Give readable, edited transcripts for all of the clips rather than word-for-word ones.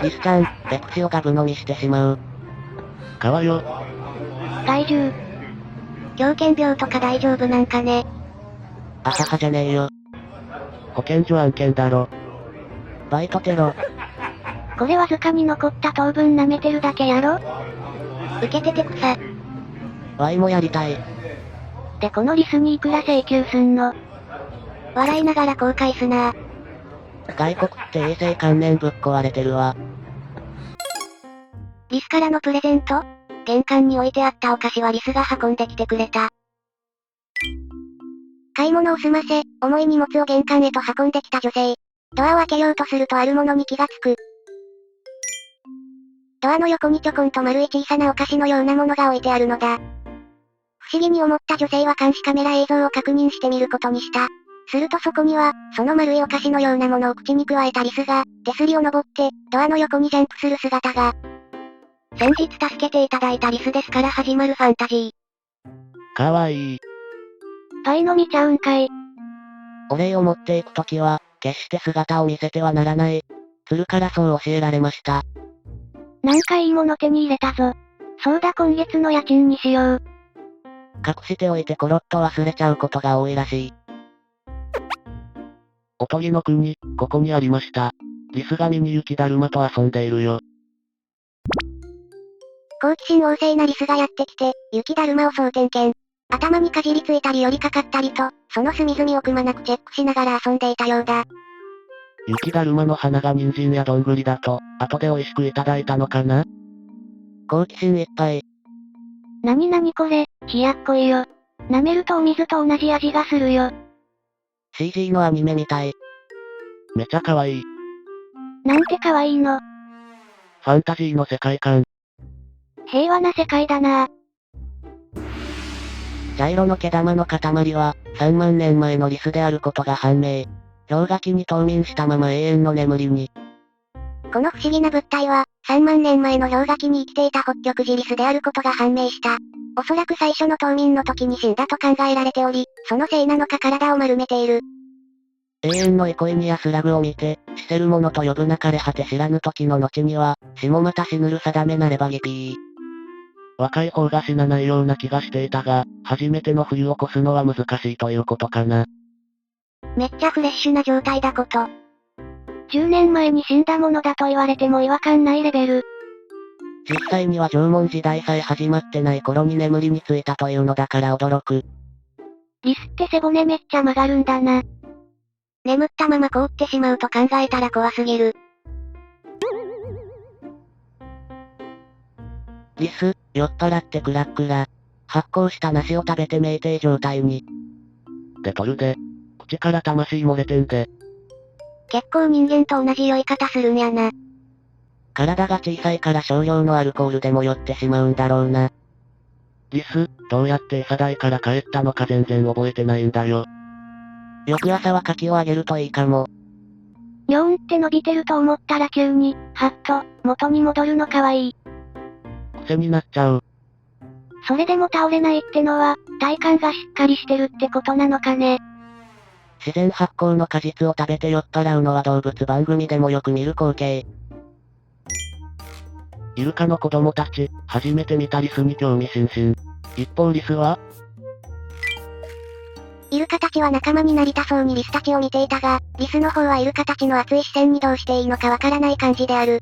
リスちゃん、ペプシをガブ飲みしてしまう。川よ。害獣。狂犬病とか大丈夫なんかね。あははじゃねえよ。保健所案件だろ。バイトテロ。これわずかに残った糖分舐めてるだけやろ。受けてて草。ワイもやりたい。でこのリスにいくら請求すんの。笑いながら後悔すな。外国って衛生観念ぶっ壊れてるわ。リスからのプレゼント？玄関に置いてあったお菓子はリスが運んできてくれた。買い物を済ませ、重い荷物を玄関へと運んできた女性。ドアを開けようとするとあるものに気がつく。ドアの横にちょこんと丸い小さなお菓子のようなものが置いてあるのだ。不思議に思った女性は監視カメラ映像を確認してみることにした。するとそこには、その丸いお菓子のようなものを口に加えたリスが、手すりを登って、ドアの横にジャンプする姿が。先日助けていただいたリスですから始まるファンタジー。かわいい。パイ飲みちゃうんかい。お礼を持っていくときは、決して姿を見せてはならない。するからそう教えられました。なんかいいもの手に入れたぞ。そうだ今月の家賃にしよう。隠しておいてコロッと忘れちゃうことが多いらしい。おとぎの国、ここにありました。リスが見に雪だるまと遊んでいるよ。好奇心旺盛なリスがやってきて、雪だるまを総点検。頭にかじりついたり寄りかかったりと、その隅々をくまなくチェックしながら遊んでいたようだ。雪だるまの花が人参やどんぐりだと、後で美味しくいただいたのかな？好奇心いっぱい。なになにこれ、冷やっこいよ。舐めるとお水と同じ味がするよ。CG のアニメみたい。めちゃ可愛い。なんて可愛いの。ファンタジーの世界観。平和な世界だなぁ。茶色の毛玉の塊は、3万年前のリスであることが判明。氷河期に冬眠したまま永遠の眠りに。この不思議な物体は、3万年前の氷河期に生きていた北極ジリスであることが判明した。おそらく最初の冬眠の時に死んだと考えられており、そのせいなのか体を丸めている。永遠の憩いに安らぐを見て、死せるものと呼ぶなかれ果て知らぬ時の後には、死もまた死ぬる定めなればギピー。若い方が死なないような気がしていたが、初めての冬を越すのは難しいということかな。めっちゃフレッシュな状態だこと。10年前に死んだものだと言われても違和感ないレベル。実際には縄文時代さえ始まってない頃に眠りについたというのだから驚く。リスって背骨めっちゃ曲がるんだな。眠ったまま凍ってしまうと考えたら怖すぎる。リス、酔っ払ってクラックラ。発酵した梨を食べて酩酊状態に。でとるで。口から魂漏れてんで。結構人間と同じ酔い方するんやな。体が小さいから少量のアルコールでも酔ってしまうんだろうな。リス、どうやって餌代から帰ったのか全然覚えてないんだよ。翌朝は牡蠣をあげるといいかも。ニョーンって伸びてると思ったら急に、はっと、元に戻るのかわいい。癖になっちゃう。それでも倒れないってのは、体幹がしっかりしてるってことなのかね。自然発酵の果実を食べて酔っ払うのは動物番組でもよく見る光景。イルカの子供たち、初めて見たリスに興味津々。一方リスは？イルカたちは仲間になりたそうにリスたちを見ていたが、リスの方はイルカたちの熱い視線にどうしていいのかわからない感じである。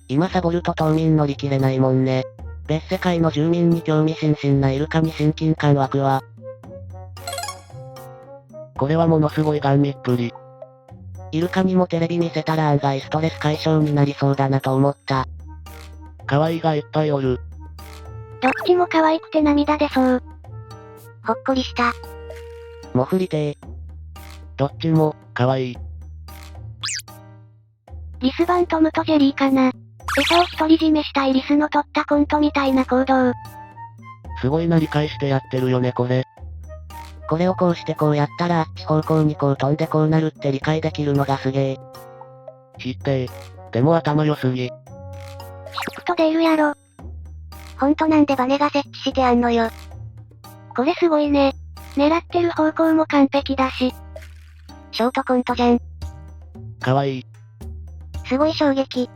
今サボると冬眠乗り切れないもんね。別世界の住民に興味津々なイルカに親近感湧くわ。これはものすごいガン見っぷり。イルカにもテレビ見せたら案外ストレス解消になりそうだなと思った。可愛いがいっぱいおる。どっちも可愛くて涙出そう。ほっこりした。もふりてー。どっちも、可愛い。リス版トムとジェリーかな。餌を独り占めしたいリスの取ったコントみたいな行動。すごいな理解してやってるよねこれ。これをこうしてこうやったらあっち方向にこう飛んでこうなるって理解できるのがすげえ。ひってー。でも頭良すぎ。低くと出るやろ。ほんとなんでバネが設置してあんのよ。これすごいね。狙ってる方向も完璧だし。ショートコントじゃん。可愛い。すごい衝撃。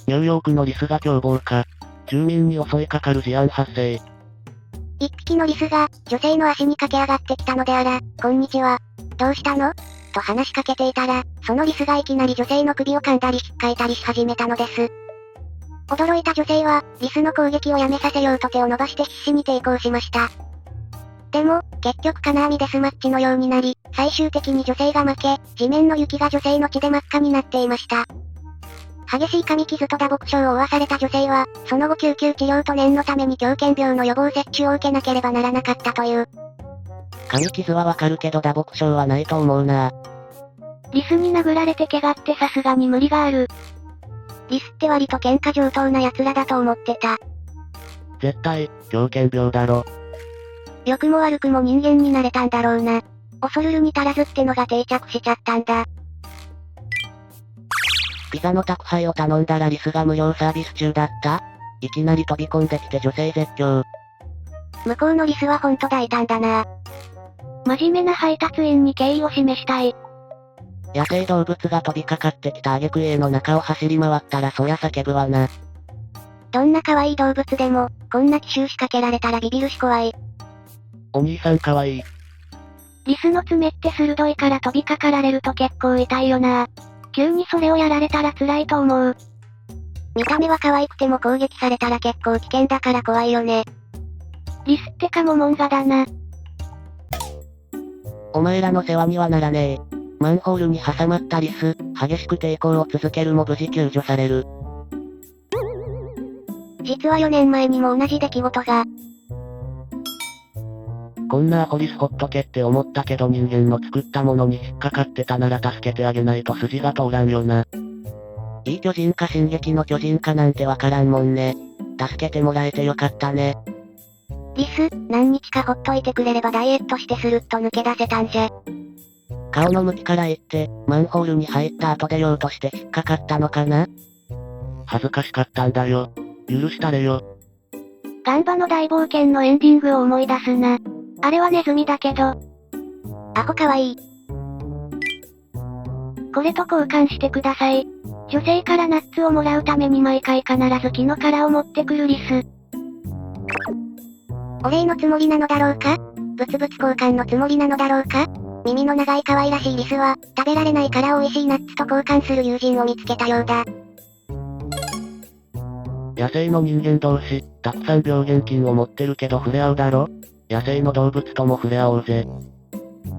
ニューヨークのリスが凶暴化。住民に襲いかかる事案発生。一匹のリスが、女性の足に駆け上がってきたのであら、こんにちは。どうしたのと話しかけていたら、そのリスがいきなり女性の首を噛んだり引っかいたりし始めたのです。驚いた女性は、リスの攻撃をやめさせようと手を伸ばして必死に抵抗しました。でも、結局金網デスマッチのようになり、最終的に女性が負け、地面の雪が女性の血で真っ赤になっていました。激しい噛み傷と打撲傷を負わされた女性は、その後救急治療と念のために狂犬病の予防接種を受けなければならなかったという。噛み傷はわかるけど打撲傷はないと思うな。リスに殴られて怪我ってさすがに無理がある。リスって割と喧嘩上等な奴らだと思ってた。絶対、狂犬病だろ。良くも悪くも人間になれたんだろうな。恐るるに足らずってのが定着しちゃったんだ。ピザの宅配を頼んだらリスが無料サービス中だった？いきなり飛び込んできて女性絶叫。向こうのリスはほんと大胆だな。真面目な配達員に敬意を示したい。野生動物が飛びかかってきた挙句家の中を走り回ったらそりゃ叫ぶわな。どんな可愛い動物でも、こんな奇襲仕掛けられたらビビるし怖い。お兄さんかわいい。リスの爪って鋭いから飛びかかられると結構痛いよな。急にそれをやられたら辛いと思う。見た目は可愛くても攻撃されたら結構危険だから怖いよね。リスってカモモンガだな。お前らの世話にはならねえ。マンホールに挟まったリス、激しく抵抗を続けるも無事救助される。実は4年前にも同じ出来事が。こんなアホリスほっとけって思ったけど人間の作ったものに引っかかってたなら助けてあげないと筋が通らんよな。いい巨人か進撃の巨人かなんてわからんもんね。助けてもらえてよかったね。リス、何日かほっといてくれればダイエットしてスルッと抜け出せたんじゃ。顔の向きから言って、マンホールに入った後出ようとして引っかかったのかな？恥ずかしかったんだよ。許したれよ。ガンバの大冒険のエンディングを思い出すな。あれはネズミだけど。アホかわいい。これと交換してください。女性からナッツをもらうために毎回必ず木の殻を持ってくるリス。お礼のつもりなのだろうか？ブツブツ交換のつもりなのだろうか？耳の長い可愛らしいリスは、食べられないから美味しいナッツと交換する友人を見つけたようだ。野生の人間同士、たくさん病原菌を持ってるけど触れ合うだろ？野生の動物とも触れ合おうぜ。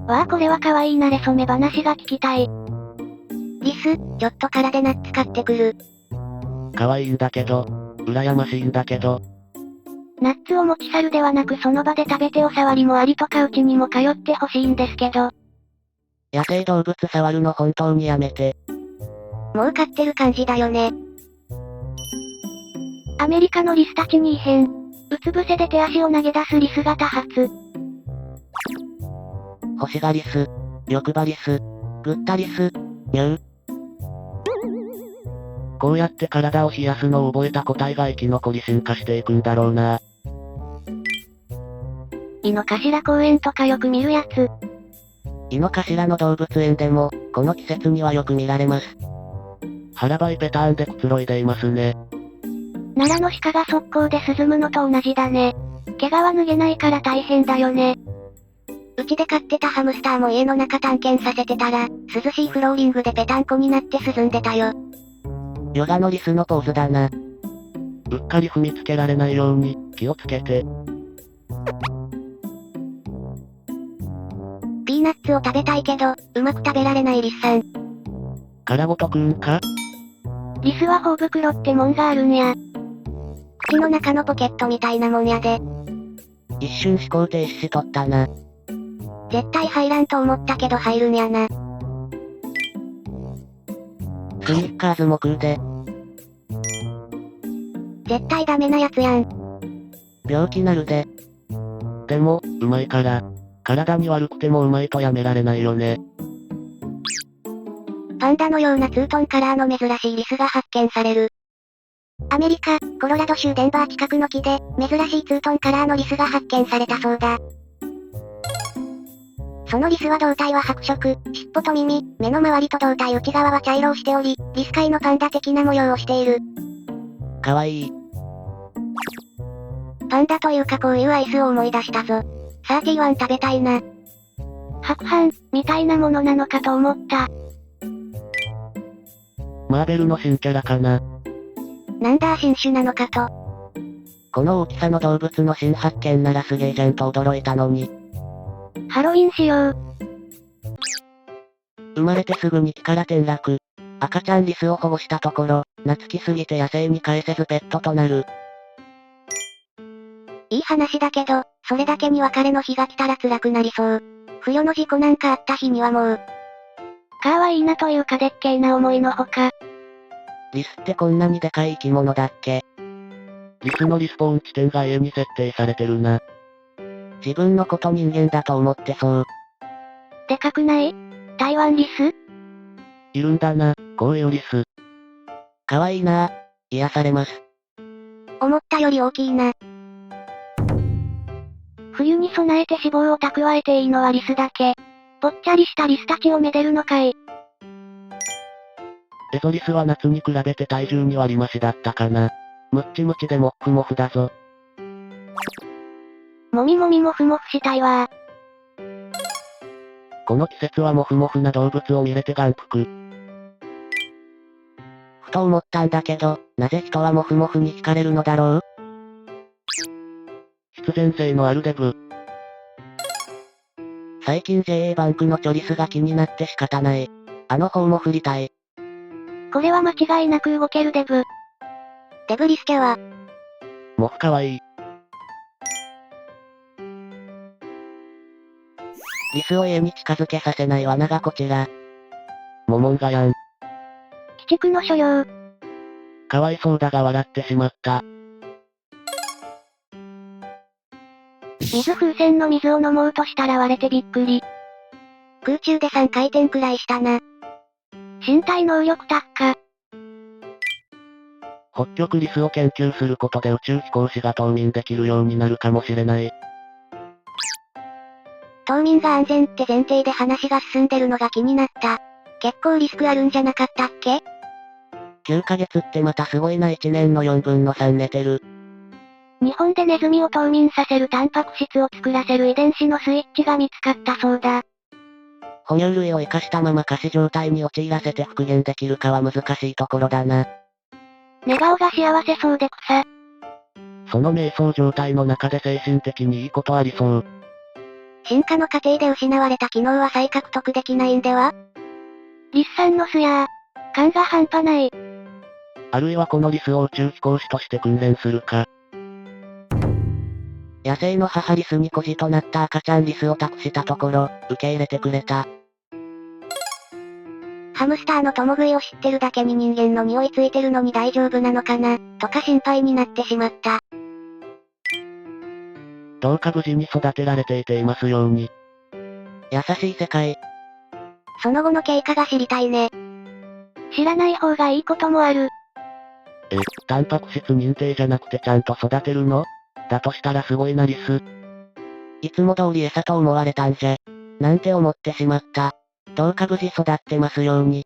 わあこれは可愛い慣れ初め話が聞きたい。リス、ちょっと殻でナッツ買ってくる。可愛いんだけど、羨ましいんだけど。ナッツを持ち去るではなくその場で食べてお触りもありとかうちにも通ってほしいんですけど。野生動物触るの本当にやめて。もう飼ってる感じだよね。アメリカのリスたちに異変。うつ伏せで手足を投げ出すリスが多発。欲しがリス、欲張リス、ぐったリス、ニュー。こうやって体を冷やすのを覚えた個体が生き残り進化していくんだろうな。井の頭公園とかよく見るやつ。井の頭の動物園でも、この季節にはよく見られます。腹ばいペターンでくつろいでいますね。奈良の鹿が速攻で涼むのと同じだね。毛皮脱げないから大変だよね。うちで飼ってたハムスターも家の中探検させてたら、涼しいフローリングでペタンコになって涼んでたよ。ヨガのリスのポーズだな。うっかり踏みつけられないように、気をつけて。ピーナッツを食べたいけど、うまく食べられないリスさん。殻ごと食うんか？リスは頬袋ってもんがあるんや。口の中のポケットみたいなもんやで。一瞬思考停止しとったな。絶対入らんと思ったけど入るんやな。スニッカーズも食うで。絶対ダメなやつやん。病気なるで。でも、うまいから。体に悪くてもうまいとやめられないよね。パンダのようなツートンカラーの珍しいリスが発見される。アメリカ、コロラド州デンバー近くの木で、珍しいツートンカラーのリスが発見されたそうだ。そのリスは胴体は白色、尻尾と耳、目の周りと胴体内側は茶色をしており、リス界のパンダ的な模様をしている。かわいい。パンダというかこういうアイスを思い出したぞ。31食べたいな。白飯、みたいなものなのかと思った。マーベルの新キャラかな。なんだ新種なのかと。この大きさの動物の新発見ならすげえじゃんと驚いたのに。ハロウィン仕様。生まれてすぐに木から転落。赤ちゃんリスを保護したところ、懐きすぎて野生に返せずペットとなる。いい話だけど、それだけに別れの日が来たら辛くなりそう。不慮の事故なんかあった日にはもう。カーはいいなというかでっけえな思いのほか。リスってこんなにでかい生き物だっけ？リスのリスポーン地点が家に設定されてるな。自分のこと人間だと思ってそう。でかくない？台湾リス？いるんだな、こういうリス。かわいいなぁ。癒されます。思ったより大きいな。冬に備えて脂肪を蓄えていいのはリスだけ。ぽっちゃりしたリスたちをめでるのかい。エゾリスは夏に比べて体重2割増しだったかな。ムッチムチでもっふもふだぞ。もみもみもふもふしたいわー。この季節はもふもふな動物を見れて眼福。ふと思ったんだけど、なぜ人はモフモフに惹かれるのだろう？必然性のあるデブ。最近 JA バンクのチョリスが気になって仕方ない。あの方も振りたい。これは間違いなく動けるデブ。デブリスケは、モフかわいい。リスを家に近づけさせない罠がこちら。モモンガヤン。鬼畜の所用。かわいそうだが笑ってしまった。水風船の水を飲もうとしたら割れてびっくり。空中で3回転くらいしたな。身体能力高。北極リスを研究することで宇宙飛行士が冬眠できるようになるかもしれない。冬眠が安全って前提で話が進んでるのが気になった。結構リスクあるんじゃなかったっけ？ 9ヶ月ってまたすごいな。1年の4分の3寝てる。日本でネズミを冬眠させるタンパク質を作らせる遺伝子のスイッチが見つかったそうだ。哺乳類を生かしたまま仮死状態に陥らせて復元できるかは難しいところだな。寝顔が幸せそうで草。その瞑想状態の中で精神的にいいことありそう。進化の過程で失われた機能は再獲得できないんでは？リスさんのスヤー、感が半端ない。あるいはこのリスを宇宙飛行士として訓練するか。野生の母リスに孤児となった赤ちゃんリスを託したところ、受け入れてくれた。ハムスターの共食いを知ってるだけに人間の匂いついてるのに大丈夫なのかな、とか心配になってしまった。どうか無事に育てられていていますように。優しい世界。その後の経過が知りたいね。知らない方がいいこともある。タンパク質認定じゃなくてちゃんと育てるの？だとしたらすごいなリス。いつも通り餌と思われたんじゃ。なんて思ってしまった。どうか無事育ってますように。